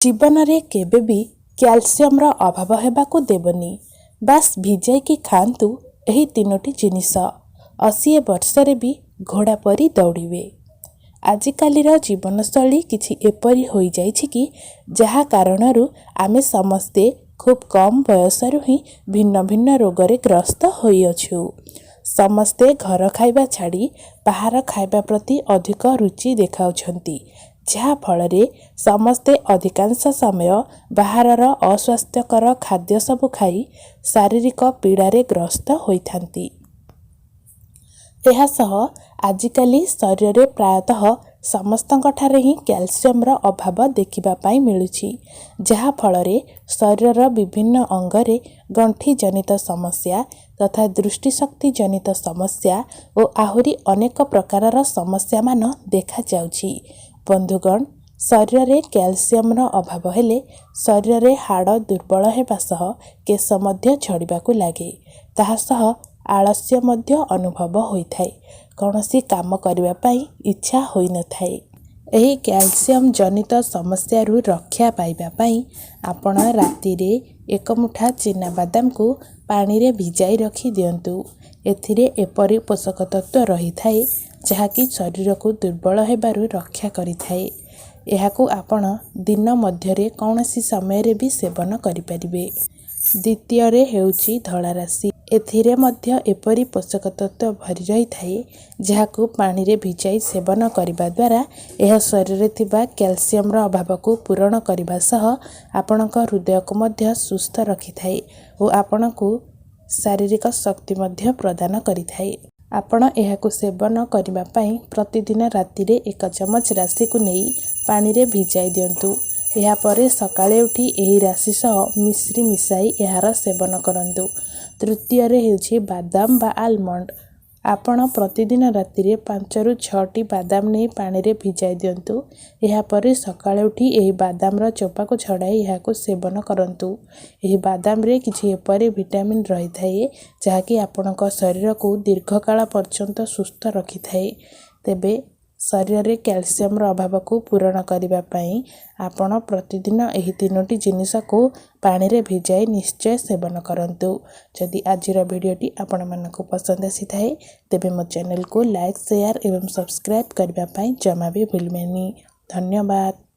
जीवन रे केबे भी क्याल्सियम रो अभाव हेबाकू देबनी। बास भिजाइकी खातु एही तीनोटी जिनिस 80 वर्षरे भी घोड़ा परी दौड़िबे। आजिकालीर जीवनशैली किछि एपरी होई जाइछि कि जहा कारणरू आमे समस्ते खूब कम बयसरू ही भिन्न भिन्न रोगरे ग्रस्त होइअछु। समस्ते घर खाइबा छाड़ी बाहर खाइबा प्रति अधिक रुचि देखाउछंती, जहा फलरे समस्ते अधिकांश समय बाहरर अस्वास्थ्यकर खाद्य सबु खाई शारीरिक पीड़ारे ग्रस्त होइथांती। एहा सह आजिकाली शरीर प्रायतः समस्तंठारे ही क्याल्सियम रो अभाव देखिबा पाई मिलुछि, जहा फलरे शरीर विभिन्न अंगरे गंठी जनित समस्या तथा दृष्टिशक्ति जनित समस्या और आहुरी अनेक प्रकारर समस्या मान देखा जाउछि। बंधुगण, शरीर रे क्याल्सियम रो अभाव हेले शरीर रे हाड़ दुर्बल हेबा सह केश मध्य झड़िबाकू लागे, ताहा सह आलस्य मध्य अनुभव होइथाय, कौनसी काम करिबा पाई इच्छा होई न थाए। एही क्याल्सियम जनित समस्या रु रक्षा पाइबा पाई आपण राति रे एक मुठा चिना बादाम को पानी रे भिजाई रखी दियंतु। एथिरे एपरि पोषक तत्व रही थाए जहाँकि शरीर को दुर्बल हेबारु रक्षा करिथाए। एहाकू आपण दिन मध्यरे कौनसी समय रे भी सेवन करिपारिबे। द्वितीय रे हेउची धला राशि। एथिरे मध्य एपरि पोषक तत्व भरी रही थाए जहाँकू पानी रे भिजाई सेवन करिबा द्वारा एहा शरीर रे थिबा क्याल्सियम रो अभाव को पूरण करिबा सह आपणक हृदय को मध्य सुस्थ रखिथाए और आपणकू शारीरिक शक्ति मध्य प्रदान करिथाए। आपण एहाकू सेवन करिबा पाई प्रतिदिन राति रे 1 चमच राशि को नेई पानी रे भिजाई दियंतु। एहा परे सकाळे उठी एही राशि सह मिश्री मिसाई एहार सेवन करंतु। तृतीय रे हेउछि बादाम बा आलमंड। आपण प्रतिदिन राति रे 5 रु 6 टी बादाम नेई पानी रे भिजाई दियंतु। एहा परे सकाळे उठी एही बादाम रो चोपा को छडाई एहाकू सेवन करंतु। एही बादाम रे किछि एपरि विटामिन रही थाए जहाँकि आपणक शरीर को दीर्घकाल पर्यंत सुस्थ रखि थाए। तेबे शरीर रे क्याल्सियम रो अभाव को पूरण करिबा पाई आपण प्रतिदिन एही तीनोटी जिनिस को पानी रे भिजाई निश्चय सेवन करंतु। जदि आजिर वीडियोटी आपण मानकु पसंद आसी थाए तेबे मो चैनल को लाइक शेयर एवं सब्सक्राइब करिबा पाई जमा भी भूलबेनी। धन्यवाद।